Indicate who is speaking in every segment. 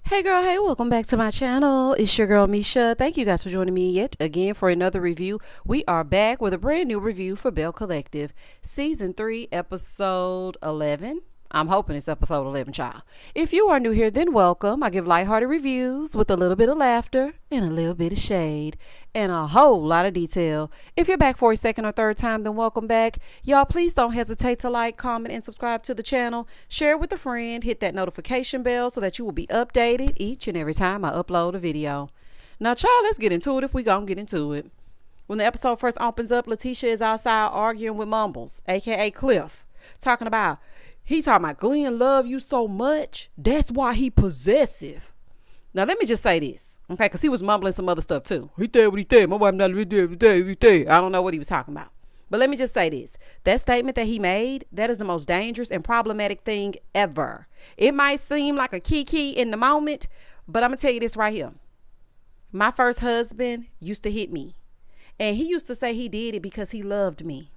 Speaker 1: Hey girl, hey, welcome back to my channel. It's your girl Misha. Thank you guys for joining me yet again for another review. We are back with a brand new review for Belle Collective, Season 3, Episode 11. I'm hoping it's Episode 11, child. If you are new here, then welcome. I give lighthearted reviews with a little bit of laughter and a little bit of shade and a whole lot of detail. If you're back for a second or third time, then welcome back. Y'all, please don't hesitate to like, comment, and subscribe to the channel. Share it with a friend. Hit that notification bell so that you will be updated each and every time I upload a video. Now, child, let's get into it if we gonna get into it. When the episode first opens up, Latisha is outside arguing with Mumbles, aka Cliff, talking about Glenn love you so much, that's why he possessive. Now let me just say this, okay, because he was mumbling some other stuff too. He did what he did. My wife not what he did. I don't know what he was talking about. But let me just say this. That statement that he made, that is the most dangerous and problematic thing ever. It might seem like a key in the moment, but I'm going to tell you this right here. My first husband used to hit me. And he used to say he did it because he loved me.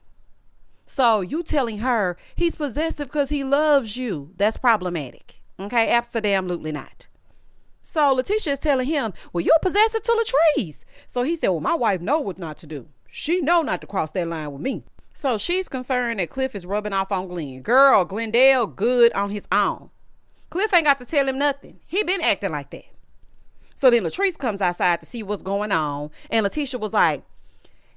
Speaker 1: So you telling her he's possessive because he loves you, that's problematic. Okay, absolutely not. So Latisha is telling him, well, you're possessive to Latrice. So he said, well, my wife know what not to do. She know not to cross that line with me. So she's concerned that Cliff is rubbing off on Glenn. Girl, Glendale good on his own. Cliff ain't got to tell him nothing. He been acting like that. So then Latrice comes outside to see what's going on. And Latisha was like,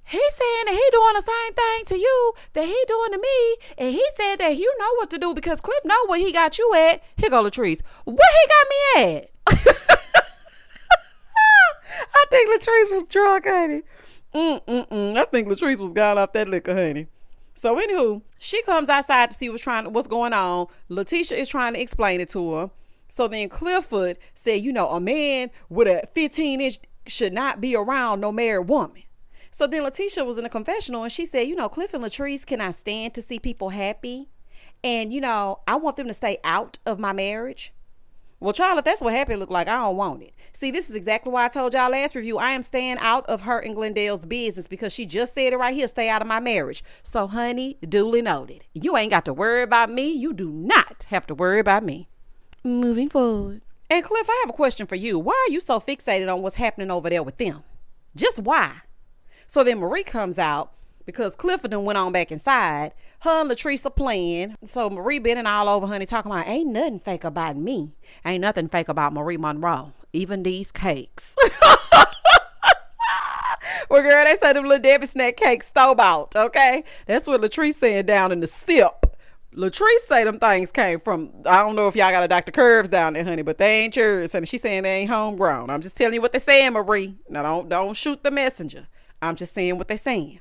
Speaker 1: he's saying that he doing the same thing to you that he doing to me. And he said that you know what to do because Cliff know where he got you at. Here go Latrice. Where he got me at? I think Latrice was drunk, honey. I think Latrice was gone off that liquor, honey. So anywho, she comes outside to see what's going on. Latisha is trying to explain it to her. So then Clifford said, you know, a man with a 15-inch should not be around no married woman. So then Latisha was in a confessional and she said, you know, Cliff and Latrice cannot stand to see people happy. And, you know, I want them to stay out of my marriage. Well, child, if that's what happy look like, I don't want it. See, this is exactly why I told y'all last review, I am staying out of her and Glendale's business because she just said it right here, stay out of my marriage. So, honey, duly noted. You ain't got to worry about me. You do not have to worry about me. Moving forward. And Cliff, I have a question for you. Why are you so fixated on what's happening over there with them? Just why? So then Marie comes out because Clifford went on back inside. Her and Latrice are playing. So Marie bending all over, honey, talking about ain't nothing fake about me. Ain't nothing fake about Marie Monroe. Even these cakes. Well, girl, they say them little Debbie snack cakes stove out, okay? That's what Latrice saying down in the sip. Latrice say them things came from, I don't know if y'all got a Dr. Curves down there, honey, but they ain't yours. And she's saying they ain't homegrown. I'm just telling you what they're saying, Marie. Now, don't shoot the messenger. I'm just saying what they're saying.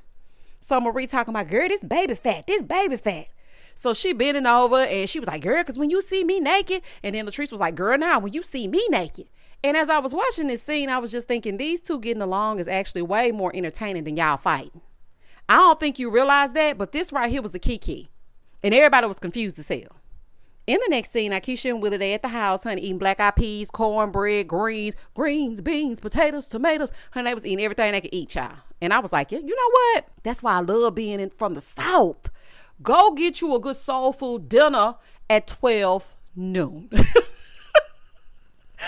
Speaker 1: So Marie talking about, girl, this baby fat. So she bending over and she was like, girl, because when you see me naked. And then Latrice was like, girl, now when you see me naked. And as I was watching this scene, I was just thinking these two getting along is actually way more entertaining than y'all fighting. I don't think you realize that, but this right here was a key. And everybody was confused as hell. In the next scene, Aikisha and Willie, they at the house, honey, eating black eyed peas, cornbread, greens, beans, potatoes, tomatoes. Honey, they was eating everything they could eat, child. And I was like, you know what? That's why I love being from the South. Go get you a good soul food dinner at 12 noon.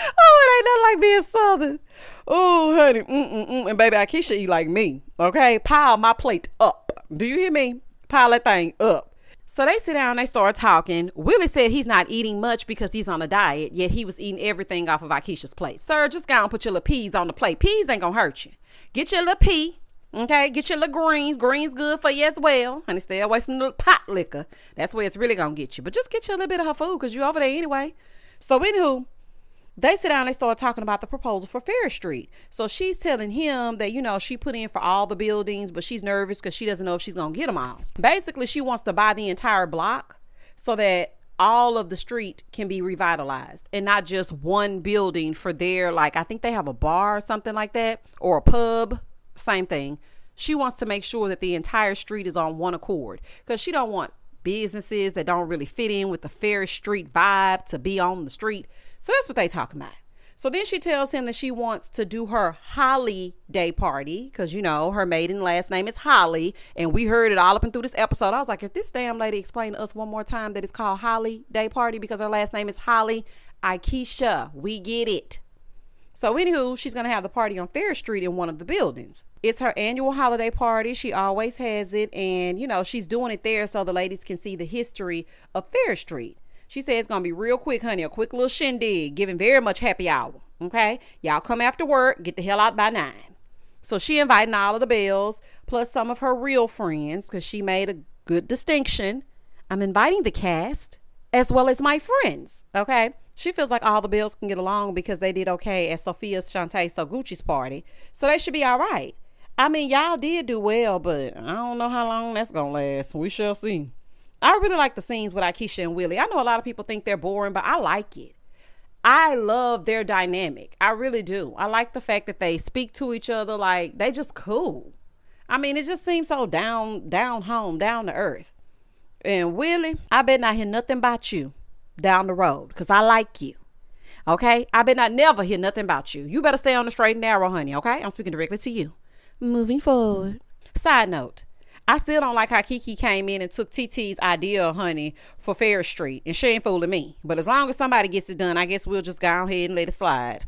Speaker 1: Oh, it ain't nothing like being Southern. Oh, honey. And baby, Aikisha eat like me, okay? Pile my plate up. Do you hear me? Pile that thing up. So they sit down, they start talking. Willie said he's not eating much because he's on a diet, yet he was eating everything off of Aikisha's plate. Sir, just go and put your little peas on the plate. Peas ain't gonna hurt you. Get your little pea, okay? Get your little greens. Greens good for you as well. Honey, stay away from the pot liquor. That's where it's really gonna get you. But just get you a little bit of her food because you're over there anyway. So anywho, they sit down, they start talking about the proposal for Ferris Street. So she's telling him that, you know, she put in for all the buildings, but she's nervous because she doesn't know if she's going to get them all. Basically, she wants to buy the entire block so that all of the street can be revitalized and not just one building for their, like, I think they have a bar or something like that, or a pub, same thing. She wants to make sure that the entire street is on one accord because she don't want businesses that don't really fit in with the Ferris Street vibe to be on the street. So that's what they talking about. So then she tells him that she wants to do her Holly Day party because, you know, her maiden last name is Holly. And we heard it all up and through this episode. I was like, if this damn lady explained to us one more time that it's called Holly Day party because her last name is Holly, Aikisha. We get it. So anywho, she's going to have the party on Fair Street in one of the buildings. It's her annual holiday party. She always has it. And, she's doing it there so the ladies can see the history of Fair Street. She said it's going to be real quick, honey. A quick little shindig, giving very much happy hour. Okay? Y'all come after work. Get the hell out by 9. So she inviting all of the Bells, plus some of her real friends, because she made a good distinction. I'm inviting the cast as well as my friends. Okay? She feels like all the Bells can get along because they did okay at Sophia Shantae Soguchi's party. So they should be all right. I mean, y'all did do well, but I don't know how long that's going to last. We shall see. I really like the scenes with Aikisha and Willie. I know a lot of people think they're boring, but I like it. I love their dynamic. I really do. I like the fact that they speak to each other like they just cool. I mean, it just seems so down home, down to earth. And Willie, I bet not hear nothing about you down the road because I like you. Okay? I bet not never hear nothing about you. You better stay on the straight and narrow, honey. Okay? I'm speaking directly to you. Moving forward. Side note. I still don't like how Kiki came in and took TT's idea, honey, for Fair Street. And she ain't fooling me. But as long as somebody gets it done, I guess we'll just go ahead and let it slide.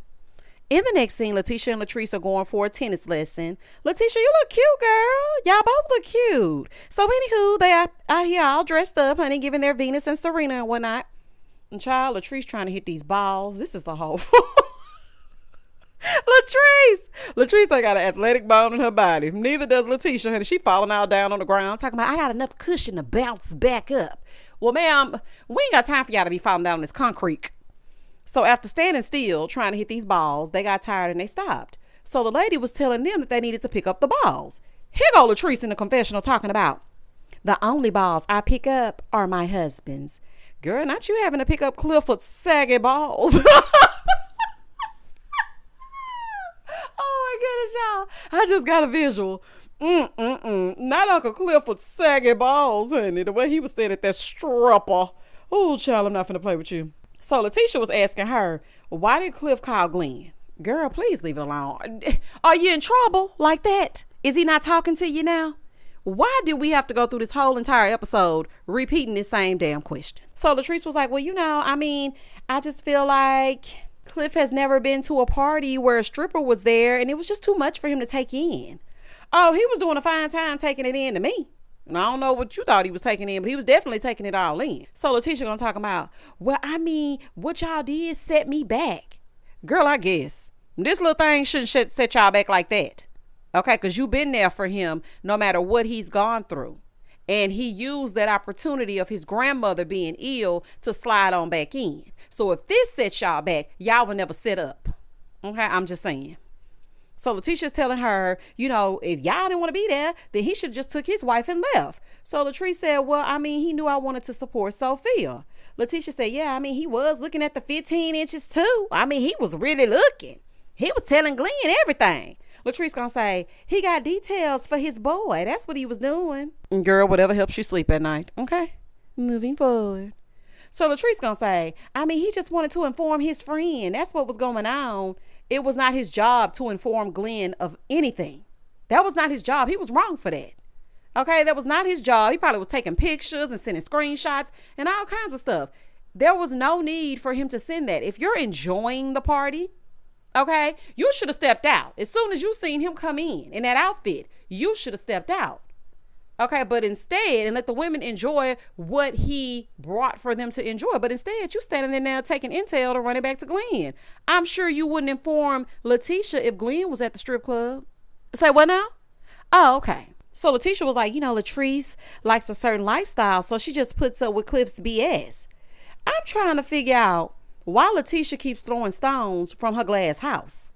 Speaker 1: In the next scene, Latisha and Latrice are going for a tennis lesson. Latisha, you look cute, girl. Y'all both look cute. So anywho, they are out here all dressed up, honey, giving their Venus and Serena and whatnot. And child, Latrice trying to hit these balls. This is the whole... Latrice ain't got an athletic bone in her body. Neither does Latisha, honey. She falling all down on the ground talking about, I got enough cushion to bounce back up. Well, ma'am, we ain't got time for y'all to be falling down on this concrete. So after standing still trying to hit these balls, they got tired and they stopped. So the lady was telling them that they needed to pick up the balls. Here go Latrice in the confessional talking about, the only balls I pick up are my husband's. Girl, not you having to pick up Clifford's saggy balls. Oh my goodness, y'all. I just got a visual. Not Uncle Clifford's saggy balls, honey. The way he was standing at that strapper. Oh, child, I'm not finna play with you. So Latisha was asking her, why did Cliff call Glenn? Girl, please leave it alone. Are you in trouble like that? Is he not talking to you now? Why did we have to go through this whole entire episode repeating this same damn question? So Latrice was like, well, I just feel like Cliff has never been to a party where a stripper was there and it was just too much for him to take in. Oh, he was doing a fine time taking it in to me. And I don't know what you thought he was taking in, but he was definitely taking it all in. So Latisha gonna talk about, well, what y'all did set me back. Girl, I guess this little thing shouldn't set y'all back like that. Okay, because you've been there for him no matter what he's gone through. And he used that opportunity of his grandmother being ill to slide on back in. So if this sets y'all back, y'all will never sit up. Okay, I'm just saying. So Latisha's telling her, if y'all didn't want to be there, then he should have just took his wife and left. So Latrice said, well, he knew I wanted to support Sophia. Latisha said, yeah, he was looking at the 15 inches too. He was really looking. He was telling Glenn everything. Latrice gonna say, he got details for his boy. That's what he was doing. Girl, whatever helps you sleep at night. Okay, moving forward. So Latrice gonna say, he just wanted to inform his friend. That's what was going on. It was not his job to inform Glenn of anything. That was not his job. He was wrong for that. Okay, that was not his job. He probably was taking pictures and sending screenshots and all kinds of stuff. There was no need for him to send that. If you're enjoying the party, okay, you should have stepped out. As soon as you seen him come in that outfit, you should have stepped out. Okay, but instead, and let the women enjoy what he brought for them to enjoy. But instead, you standing in there taking intel to run it back to Glenn. I'm sure you wouldn't inform Latisha if Glenn was at the strip club. Say what now? Oh, okay. So Latisha was like, Latrice likes a certain lifestyle, so she just puts up with Cliff's BS. I'm trying to figure out why Latisha keeps throwing stones from her glass house.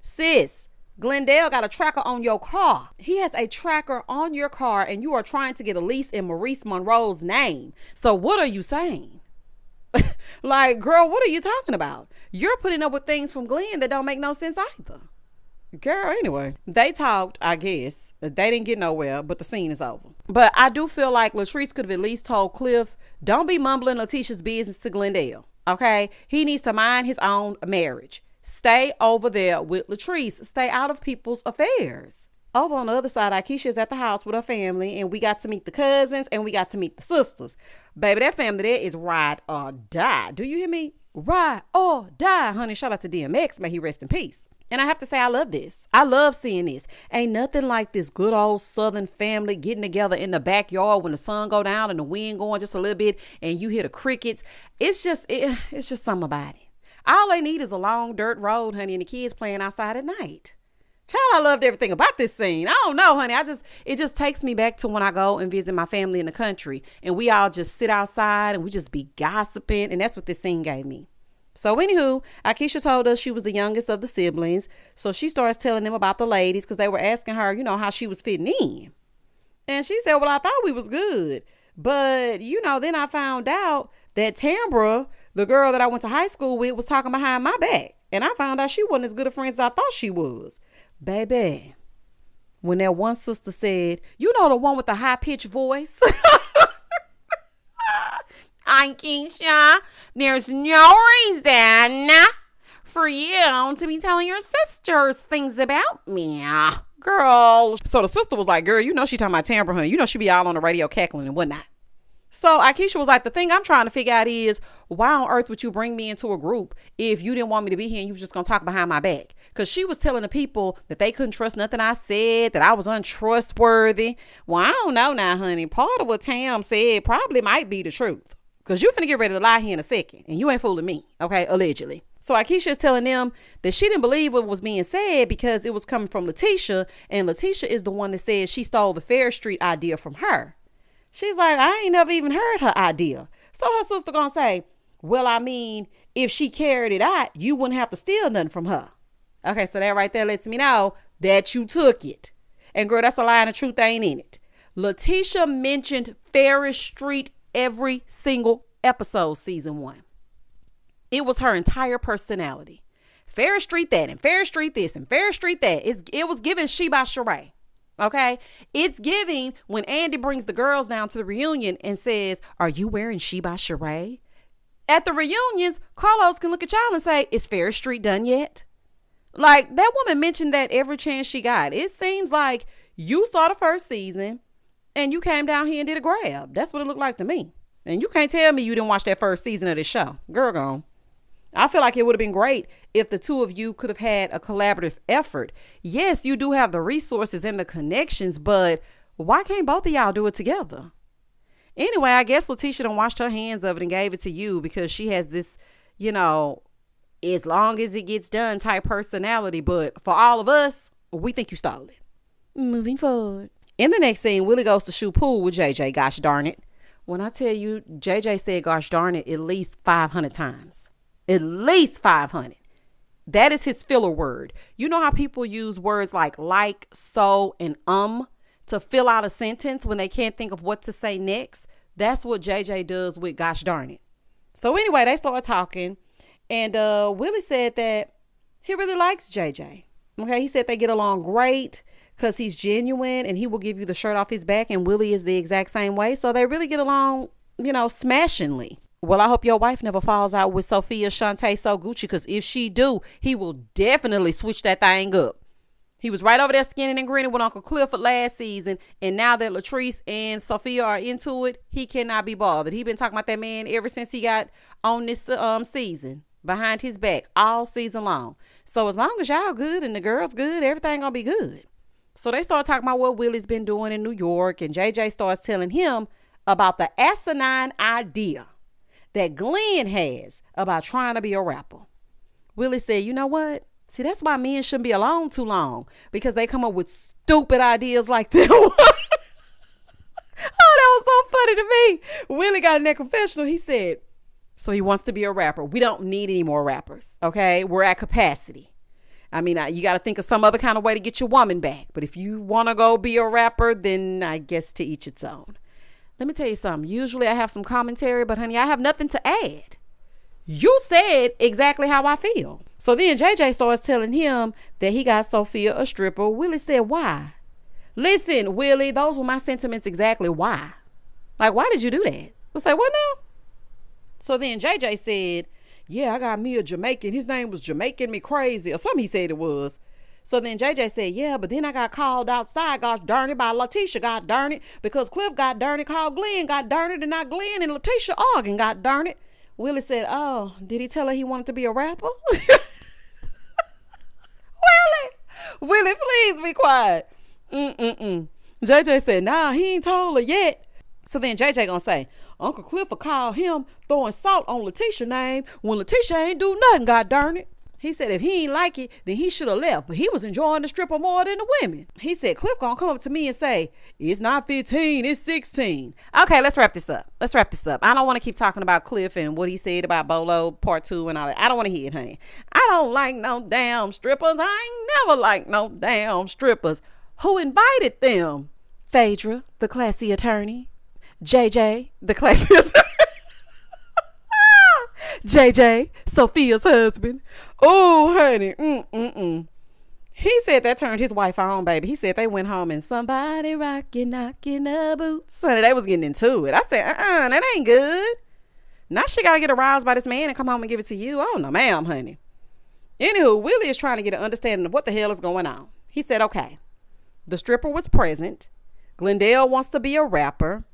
Speaker 1: Sis, Glendale got a tracker on your car. He has a tracker on your car and you are trying to get a lease in Maurice Monroe's name. So what are you saying? Like, girl, what are you talking about? You're putting up with things from Glenn that don't make no sense either. Girl, anyway, they talked, I guess. They didn't get nowhere, but the scene is over. But I do feel like Latrice could have at least told Cliff, don't be mumbling Latisha's business to Glendale. Okay? He needs to mind his own marriage. Stay over there with Latrice. Stay out of people's affairs. Over on the other side, Aikisha is at the house with her family, and we got to meet the cousins and we got to meet the sisters. Baby, that family there is ride or die. Do you hear me? Ride or die, honey. Shout out to DMX. May he rest in peace. And I have to say, I love this. I love seeing this. Ain't nothing like this good old Southern family getting together in the backyard when the sun go down and the wind going just a little bit and you hear the crickets. It's just something about it. All they need is a long dirt road, honey, and the kids playing outside at night. Child, I loved everything about this scene. I don't know, honey. It just takes me back to when I go and visit my family in the country and we all just sit outside and we just be gossiping. And that's what this scene gave me. So anywho, Aikisha told us she was the youngest of the siblings. So she starts telling them about the ladies because they were asking her, how she was fitting in. And she said, well, I thought we was good. But, then I found out that Tambra, the girl that I went to high school with, was talking behind my back. And I found out she wasn't as good a friend as I thought she was. Baby, when that one sister said, the one with the high-pitched voice. Aikisha, there's no reason for you to be telling your sisters things about me. Girl. So the sister was like, girl, she talking about Tambra, honey. She be all on the radio cackling and whatnot. So Aikisha was like, the thing I'm trying to figure out is why on earth would you bring me into a group if you didn't want me to be here and you was just going to talk behind my back? Because she was telling the people that they couldn't trust nothing I said, that I was untrustworthy. Well, I don't know now, honey. Part of what Tam said probably might be the truth. Because you finna get ready to lie here in a second and you ain't fooling me, okay, allegedly. So Aikisha is telling them that she didn't believe what was being said because it was coming from Latisha, and Latisha is the one that said she stole the Fair Street idea from her. She's like, I ain't never even heard her idea. So her sister gonna say, well, I mean, if she carried it out, you wouldn't have to steal nothing from her. Okay, so that right there lets me know that you took it. And girl, that's a lie and the truth ain't in it. Latisha mentioned Fair Street every single episode, season 1. It was her entire personality. Fair Street that, and Fair Street this, and Fair Street that. It was given She by Sheree. Okay, it's giving when Andy brings the girls down to the reunion and says, are you wearing She by Sheree? At the reunions, Carlos can look at y'all and say, is Fair Street done yet? Like, that woman mentioned that every chance she got. It seems like you saw the first season and you came down here and did a grab. That's what it looked like to me. And you can't tell me you didn't watch that first season of this show. Girl gone. I feel like it would have been great if the two of you could have had a collaborative effort. Yes, you do have the resources and the connections, but why can't both of y'all do it together? Anyway, I guess Latisha done washed her hands of it and gave it to you because she has this, as long as it gets done type personality. But for all of us, we think you stole it. Moving forward. In the next scene, Willie goes to shoot pool with JJ. Gosh darn it. When I tell you, JJ said gosh darn it at least 500 times. At least 500. That is his filler word. You know how people use words like, so, and to fill out a sentence when they can't think of what to say next? That's what JJ does with gosh darn it. So anyway, they start talking. And Willie said that he really likes JJ. Okay, he said they get along great because he's genuine and he will give you the shirt off his back. And Willie is the exact same way. So they really get along, smashingly. Well, I hope your wife never falls out with Sophia Shantae So Gucci, because if she do, he will definitely switch that thing up. He was right over there skinning and grinning with Uncle Cliff for last season, and now that Latrice and Sophia are into it, he cannot be bothered. He been talking about that man ever since he got on this season, behind his back, all season long. So as long as y'all good and the girls good, everything gonna be good. So they start talking about what Willie's been doing in New York, and JJ starts telling him about the asinine idea that Glenn has about trying to be a rapper. Willie said, you know what? See, that's why men shouldn't be alone too long, because they come up with stupid ideas like that. Oh, that was so funny to me. Willie got in that confessional. He said, so he wants to be a rapper. We don't need any more rappers. Okay. We're at capacity. I mean, you got to think of some other kind of way to get your woman back. But if you want to go be a rapper, then I guess to each its own. Let me tell you something. Usually I have some commentary, but honey, I have nothing to add. You said exactly how I feel. So then JJ starts telling him that he got Sophia a stripper. Willie said, why? Listen, Willie, those were my sentiments exactly. Why? Like, why did you do that? I was like, what now? So then JJ said, yeah, I got me a Jamaican. His name was Jamaican Me Crazy or something he said it was. So then JJ said, yeah, but then I got called outside, gosh darn it, by Latisha, god darn it, because Cliff, god darn it, called Glenn, god darn it, and not Glenn and Latisha arguing, god darn it. Willie said, oh, did he tell her he wanted to be a rapper? Willie, please be quiet. JJ said, nah, he ain't told her yet. So then JJ gonna say, Uncle Cliff will call him throwing salt on Latisha's name when Latisha ain't do nothing, god darn it. He said if he ain't like it, then he should have left, but he was enjoying the stripper more than the women. He said Cliff gonna come up to me and say, it's not 15, it's 16. Okay, let's wrap this up. I don't want to keep talking about Cliff and what he said about Bolo part 2 and all that. I don't want to hear it, honey. I don't like no damn strippers. I ain't never liked no damn strippers. Who invited them? Phaedra, the classy attorney. JJ, the classy attorney. JJ, Sophia's husband. Oh, honey. He said that turned his wife on, baby. He said they went home and somebody rocking, knocking the boots. Honey, they was getting into it. I said, that ain't good. Now she got to get aroused by this man and come home and give it to you. Oh, no, ma'am, honey. Anywho, Willie is trying to get an understanding of what the hell is going on. He said, okay, the stripper was present. Glendale wants to be a rapper.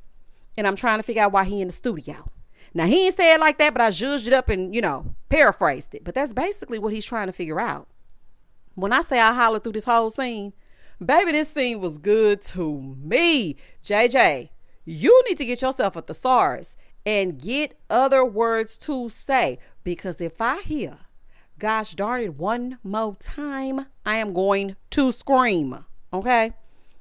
Speaker 1: And I'm trying to figure out why he in the studio. Now, he ain't say it like that, but I judged it up and, paraphrased it. But that's basically what he's trying to figure out. When I say I hollered through this whole scene, baby, this scene was good to me. JJ, you need to get yourself a thesaurus and get other words to say. Because if I hear, gosh darn it, one more time, I am going to scream. Okay?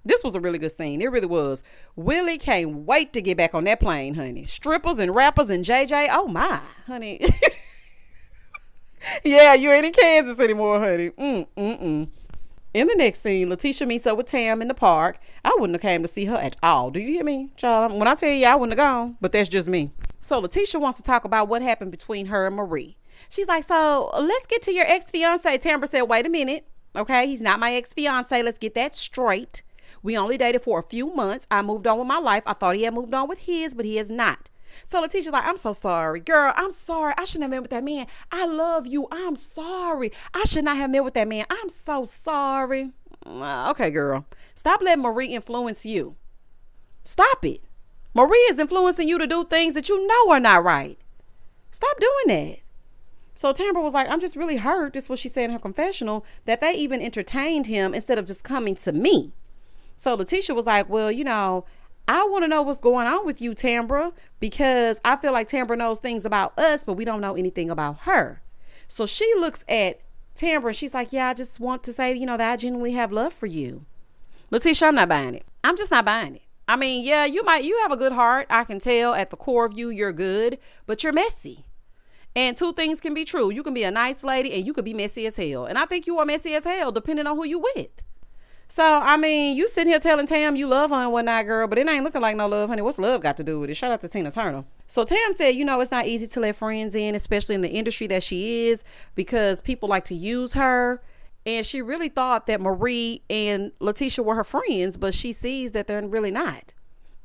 Speaker 1: This was a really good scene. It really was. Willie can't wait to get back on that plane, honey. Strippers and rappers and JJ. Oh, my, honey. Yeah, you ain't in Kansas anymore, honey. In the next scene, Latisha meets up with Tam in the park. I wouldn't have came to see her at all. Do you hear me, child? When I tell you, I wouldn't have gone. But that's just me. So Latisha wants to talk about what happened between her and Marie. She's like, so let's get to your ex-fiance. Tambra said, wait a minute. Okay, he's not my ex-fiance. Let's get that straight. We only dated for a few months. I moved on with my life. I thought he had moved on with his, but he has not. So Latisha's like, I'm so sorry. Girl, I'm sorry. I shouldn't have met with that man. I love you. I'm sorry. I should not have met with that man. I'm so sorry. Okay, girl. Stop letting Marie influence you. Stop it. Marie is influencing you to do things that you know are not right. Stop doing that. So Tambra was like, I'm just really hurt. This is what she said in her confessional, that they even entertained him instead of just coming to me. So Latisha was like, well, I want to know what's going on with you, Tambra, because I feel like Tambra knows things about us, but we don't know anything about her. So she looks at Tambra and she's like, yeah, I just want to say, that I genuinely have love for you. Latisha, I'm not buying it. I'm just not buying it. I mean, yeah, you have a good heart. I can tell at the core of you, you're good, but you're messy. And two things can be true. You can be a nice lady and you could be messy as hell. And I think you are messy as hell, depending on who you with. So, I mean, you sitting here telling Tam you love her and whatnot, girl, but it ain't looking like no love, honey. What's love got to do with it? Shout out to Tina Turner. So Tam said, it's not easy to let friends in, especially in the industry that she is, because people like to use her. And she really thought that Marie and Latisha were her friends, but she sees that they're really not.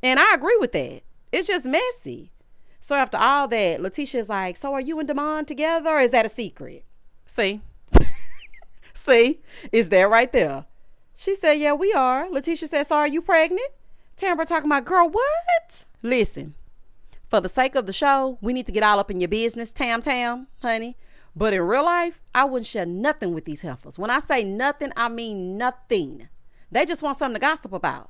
Speaker 1: And I agree with that. It's just messy. So after all that, Latisha is like, so are you and Damon together, or is that a secret? See? See? Is that right there? She said, yeah, we are. Latisha said, so are you pregnant? Tambra talking about, girl, what? Listen, for the sake of the show, we need to get all up in your business, Tam, honey. But in real life, I wouldn't share nothing with these heifers. When I say nothing, I mean nothing. They just want something to gossip about.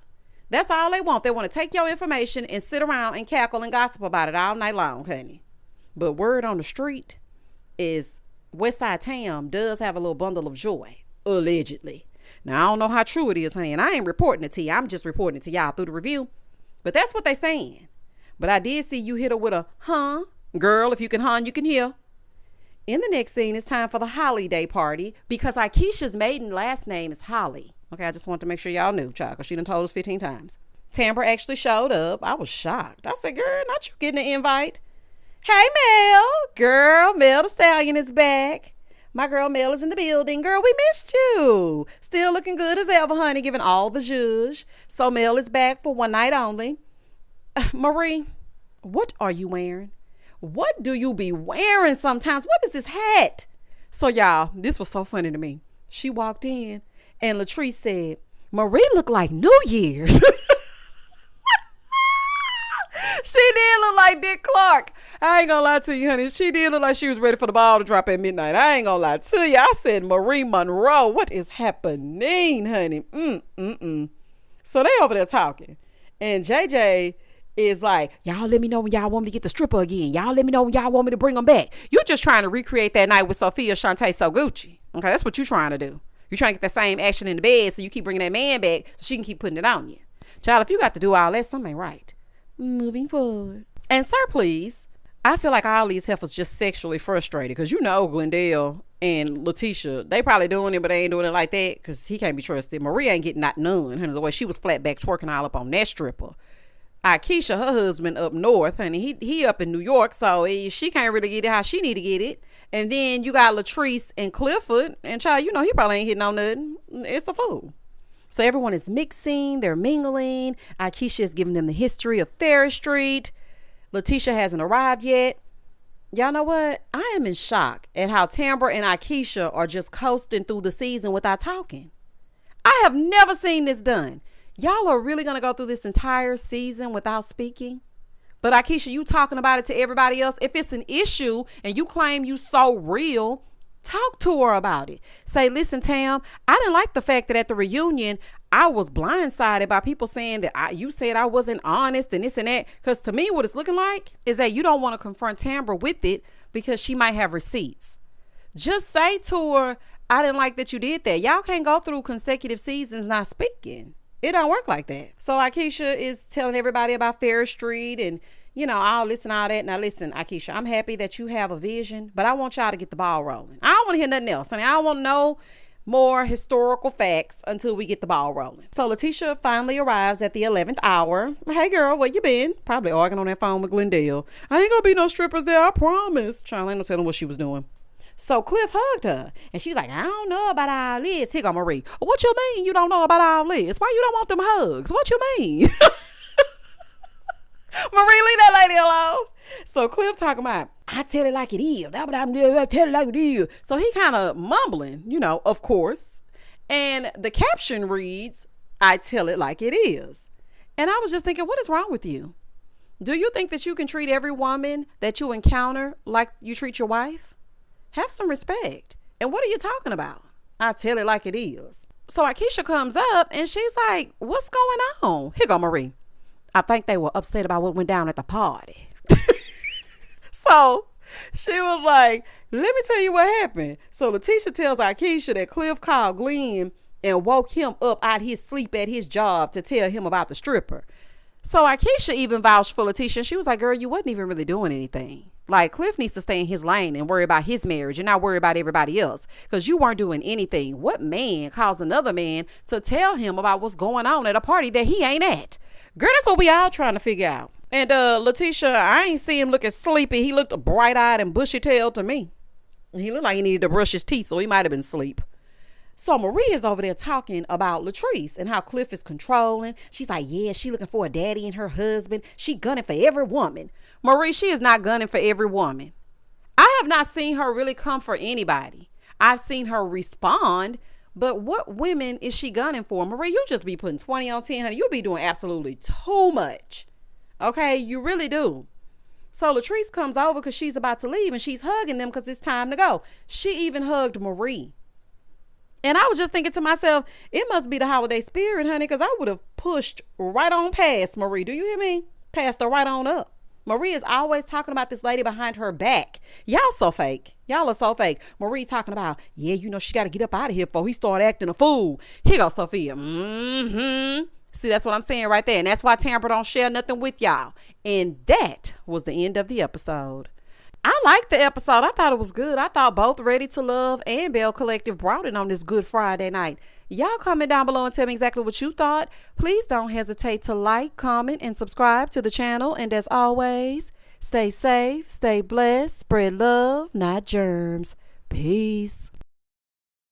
Speaker 1: That's all they want. They want to take your information and sit around and cackle and gossip about it all night long, honey. But word on the street is Westside Tam does have a little bundle of joy, allegedly. Now, I don't know how true it is, honey, and I ain't reporting it to you. I'm just reporting it to y'all through the review. But that's what they saying. But I did see you hit her with a, huh? Girl, if you can hun, you can hear. In the next scene, it's time for the holiday party because Aikisha's maiden last name is Holly. Okay, I just want to make sure y'all knew, child, because she done told us 15 times. Tambra actually showed up. I was shocked. I said, girl, not you getting an invite. Hey, Mel. Girl, Mel the Stallion is back. My girl Mel is in the building. Girl, we missed you. Still looking good as ever, honey, giving all the zhuzh. So Mel is back for one night only. Marie, what are you wearing? What do you be wearing sometimes? What is this hat? So y'all, this was so funny to me. She walked in and Latrice said, Marie looked like New Year's. She did look like Dick Clark. I ain't gonna lie to you, honey. She did look like she was ready for the ball to drop at midnight. I ain't gonna lie to you. I said, Marie Monroe, what is happening, honey? So they over there talking. And JJ is like, y'all let me know when y'all want me to get the stripper again. Y'all let me know when y'all want me to bring them back. You just trying to recreate that night with Sophia Shantae So Gucci. Okay, that's what you trying to do. You're trying to get that same action in the bed so you keep bringing that man back so she can keep putting it on you. Child, if you got to do all that, something ain't right. Moving forward. And sir, please, I feel like all these heifers just sexually frustrated because you know Glendale and Latisha, they probably doing it, but they ain't doing it like that because he can't be trusted. Marie ain't getting not none, honey, the way she was flat back twerking all up on that stripper. Aikisha, her husband up north, honey, he up in New York, so she can't really get it how she need to get it. And then you got Latrice and Clifford, and child, you know he probably ain't hitting on nothing. It's a fool. So everyone is mixing, they're mingling. Aikisha is giving them the history of Ferris Street. Latisha hasn't arrived yet. Y'all know what? I am in shock at how Tambra and Aikisha are just coasting through the season without talking. I have never seen this done. Y'all are really going to go through this entire season without speaking? But Aikisha, you talking about it to everybody else. If it's an issue and you claim you so real, talk to her about it. Say, listen, Tam, I didn't like the fact that at the reunion, I was blindsided by people saying that you said I wasn't honest and this and that. Because to me, what it's looking like is that you don't want to confront Tambra with it because she might have receipts. Just say to her, I didn't like that you did that. Y'all can't go through consecutive seasons not speaking. It don't work like that. So Aikisha is telling everybody about Ferris Street and, you know, all this and all that. Now listen, Aikisha, I'm happy that you have a vision, but I want y'all to get the ball rolling. I don't want to hear nothing else. I mean, I don't want to know more historical facts until we get the ball rolling. So Latisha finally arrives at the 11th hour. Hey girl, where you been? Probably arguing on that phone with Glendale. I ain't gonna be no strippers there, I promise. Child, ain't no telling what she was doing. So Cliff hugged her and she's like, I don't know about all this. Here go Marie. What you mean you don't know about all this? Why you don't want them hugs? What you mean? Marie, leave that lady alone. So Cliff talking about, I tell it like it is. That's what I'm doing. I tell it like it is. So he kind of mumbling, you know, of course. And the caption reads, I tell it like it is. And I was just thinking, what is wrong with you? Do you think that you can treat every woman that you encounter like you treat your wife? Have some respect. And what are you talking about? I tell it like it is. So Aikisha comes up and she's like, what's going on? Here go Marie. I think they were upset about what went down at the party. So she was like, let me tell you what happened. So Latisha tells Aikisha that Cliff called Glenn and woke him up out his sleep at his job to tell him about the stripper. So Aikisha even vouched for Latisha. She was like, girl, you wasn't even really doing anything. Like, Cliff needs to stay in his lane and worry about his marriage and not worry about everybody else because you weren't doing anything. What man calls another man to tell him about what's going on at a party that he ain't at? Girl, that's what we all trying to figure out. And Latisha, I ain't see him looking sleepy. He looked bright-eyed and bushy-tailed to me. He looked like he needed to brush his teeth, so he might have been asleep. So Marie is over there talking about Latrice and how Cliff is controlling. She's like, yeah, she looking for a daddy and her husband. She gunning for every woman. Marie, she is not gunning for every woman. I have not seen her really come for anybody. I've seen her respond, but what women is she gunning for? Marie, you just be putting 20 on 10, honey. You be doing absolutely too much. Okay, you really do. So Latrice comes over because she's about to leave and she's hugging them because it's time to go. She even hugged Marie. And I was just thinking to myself, it must be the holiday spirit, honey, because I would have pushed right on past Marie. Do you hear me? Passed her right on up. Marie is always talking about this lady behind her back. Y'all so fake. Y'all are so fake. Marie talking about, yeah, you know, she got to get up out of here before he start acting a fool. Here goes Sophia. See, that's what I'm saying right there. And that's why Tambra don't share nothing with y'all. And that was the end of the episode. I liked the episode. I thought it was good. I thought both Ready to Love and Belle Collective brought it on this Good Friday night. Y'all comment down below and tell me exactly what you thought. Please don't hesitate to like, comment, and subscribe to the channel. And as always, stay safe, stay blessed, spread love, not germs. Peace.